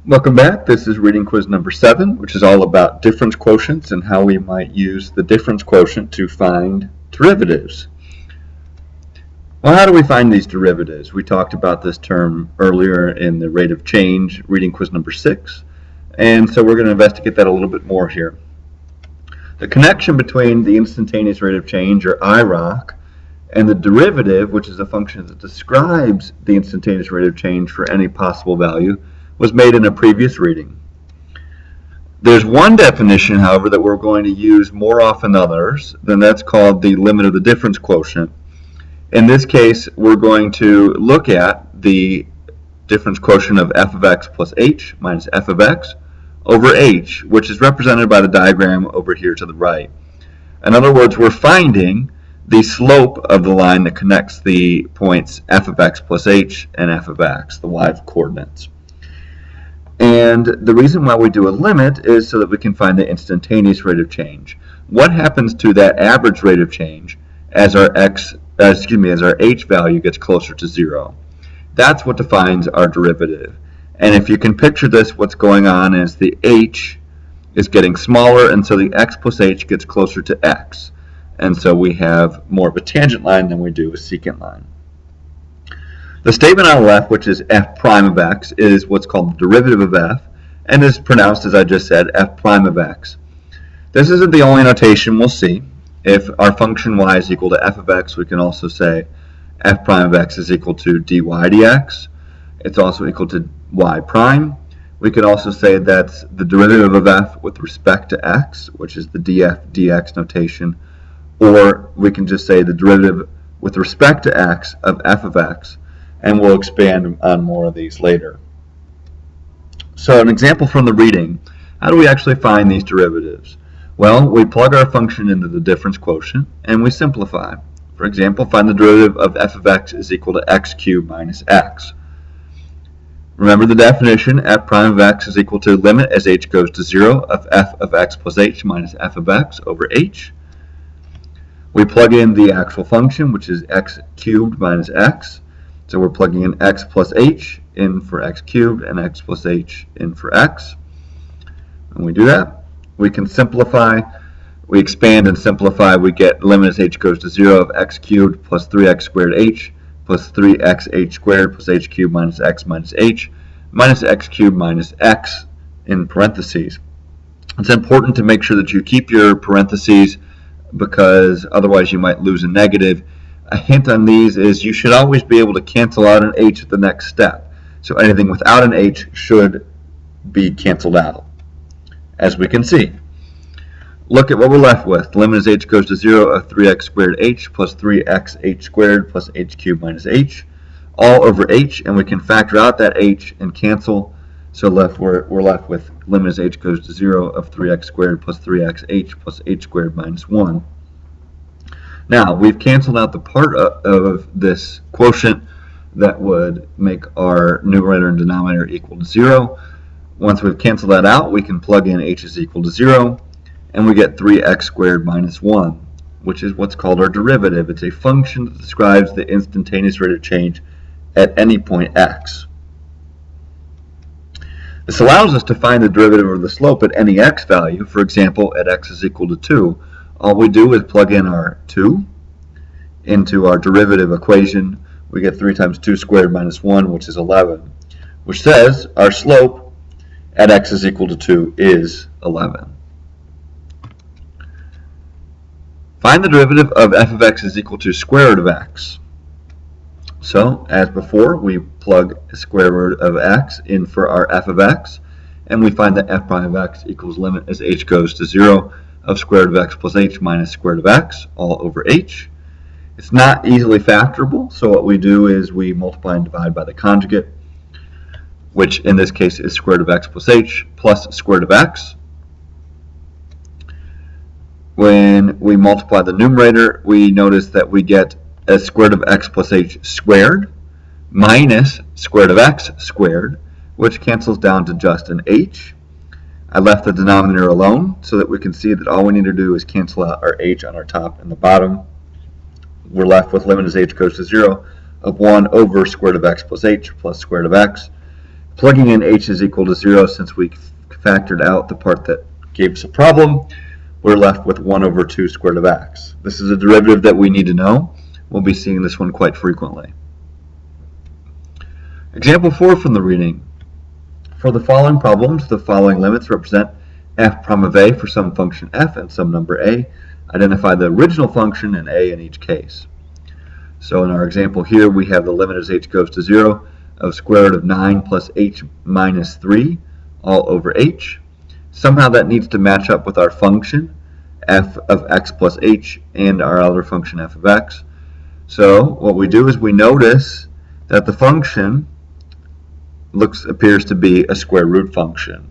Welcome back. This is reading quiz number 7, which is all about difference quotients and how we might use the difference quotient to find derivatives. Well, how do we find these derivatives? We talked about this term earlier in the rate of change, reading quiz number 6, and so we're going to investigate that a little bit more here. The connection between the instantaneous rate of change, or IROC, and the derivative, which is a function that describes the instantaneous rate of change for any possible value, was made in a previous reading. There's one definition, however, that we're going to use more often than others, and that's called the limit of the difference quotient. In this case, we're going to look at the difference quotient of f of x plus h minus f of x over h, which is represented by the diagram over here to the right. In other words, we're finding the slope of the line that connects the points f of x plus h and f of x, the y coordinates. And the reason why we do a limit is so that we can find the instantaneous rate of change. What happens to that average rate of change as our h value gets closer to 0? That's what defines our derivative. And if you can picture this, what's going on is the h is getting smaller, and so the x plus h gets closer to x. And so we have more of a tangent line than we do a secant line. The statement on the left, which is f prime of x, is what's called the derivative of f, and is pronounced, as I just said, f prime of x. This isn't the only notation we'll see. If our function y is equal to f of x, we can also say f prime of x is equal to dy dx. It's also equal to y prime. We could also say that's the derivative of f with respect to x, which is the df dx notation, or we can just say the derivative with respect to x of f of x, and we'll expand on more of these later. So an example from the reading, how do we actually find these derivatives? Well, we plug our function into the difference quotient and we simplify. For example, find the derivative of f of x is equal to x cubed minus x. Remember the definition, f prime of x is equal to limit as h goes to 0 of f of x plus h minus f of x over h. We plug in the actual function, which is x cubed minus x. So we're plugging in x plus h in for x cubed and x plus h in for x. When we do that, we can simplify. We expand and simplify. We get limit as h goes to 0 of x cubed plus 3x squared h plus 3xh squared plus h cubed minus x cubed minus x in parentheses. It's important to make sure that you keep your parentheses because otherwise you might lose a negative. A hint on these is you should always be able to cancel out an h at the next step. So anything without an h should be canceled out, as we can see. Look at what we're left with. Limit as h goes to 0 of 3x squared h plus 3xh squared plus h cubed minus h, all over h, and we can factor out that h and cancel. So we're left with limit as h goes to 0 of 3x squared plus 3xh plus h squared minus 1. Now, we've canceled out the part of this quotient that would make our numerator and denominator equal to 0. Once we've canceled that out, we can plug in h is equal to 0, and we get 3x squared minus 1, which is what's called our derivative. It's a function that describes the instantaneous rate of change at any point x. This allows us to find the derivative of the slope at any x value. For example, at x is equal to 2. All we do is plug in our 2 into our derivative equation. We get 3 times 2 squared minus 1, which is 11, which says our slope at x is equal to 2 is 11. Find the derivative of f of x is equal to square root of x. So, as before, we plug the square root of x in for our f of x, and we find that f prime of x equals limit as h goes to 0 of square root of x plus h minus square root of x all over h. It's not easily factorable, so what we do is we multiply and divide by the conjugate, which in this case is square root of x plus h plus square root of x. When we multiply the numerator, we notice that we get as square root of x plus h squared minus square root of x squared, which cancels down to just an h. I left the denominator alone so that we can see that all we need to do is cancel out our h on our top and the bottom. We're left with limit as h goes to 0 of 1 over square root of x plus h plus square root of x. Plugging in h is equal to 0, since we factored out the part that gave us a problem, we're left with 1 over 2 squared of x. This is a derivative that we need to know. We'll be seeing this one quite frequently. Example 4 from the reading. For the following problems, the following limits represent f prime of a for some function f and some number a. Identify the original function and a in each case. So in our example here, we have the limit as h goes to 0 of square root of 9 plus h minus 3 all over h. Somehow that needs to match up with our function f of x plus h and our other function f of x. So what we do is we notice that the function appears to be a square root function,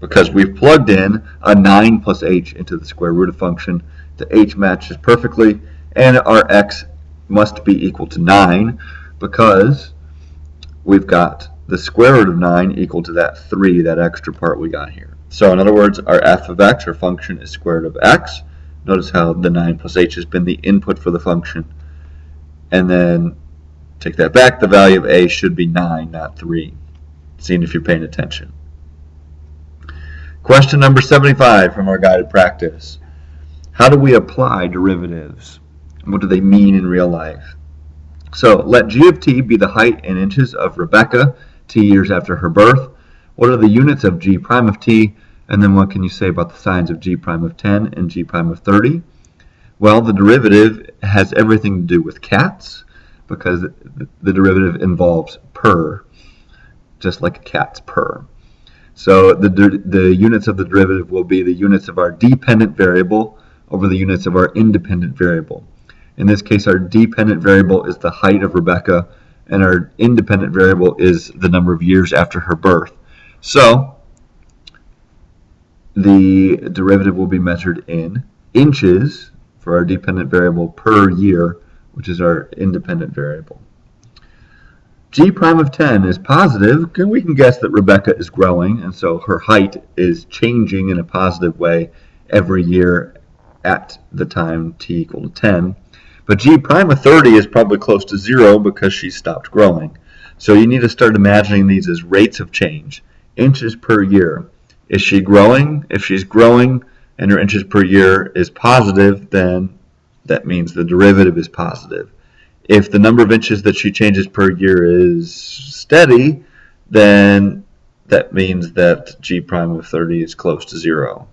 because we've plugged in a 9 plus h into the square root of function. The h matches perfectly, and our x must be equal to 9 because we've got the square root of 9 equal to that 3, that extra part we got here. So in other words, our f of x, our function, is square root of x. Notice how the 9 plus h has been the input for the function. And then take that back, the value of a should be 9, not 3. Seeing if you're paying attention. Question number 75 from our guided practice. How do we apply derivatives? What do they mean in real life? So let g of t be the height in inches of Rebecca, t years after her birth. What are the units of g prime of t? And then what can you say about the signs of g prime of 10 and g prime of 30? Well, the derivative has everything to do with cats, because the derivative involves per, just like a cat's purr. So the units of the derivative will be the units of our dependent variable over the units of our independent variable. In this case, our dependent variable is the height of Rebecca, and our independent variable is the number of years after her birth. So the derivative will be measured in inches for our dependent variable per year, which is our independent variable. G prime of 10 is positive, and we can guess that Rebecca is growing, and so her height is changing in a positive way every year at the time t equal to 10. But G prime of 30 is probably close to 0 because she stopped growing. So you need to start imagining these as rates of change, inches per year. Is she growing? If she's growing and her inches per year is positive, then that means the derivative is positive. If the number of inches that she changes per year is steady, then that means that G prime of 30 is close to 0.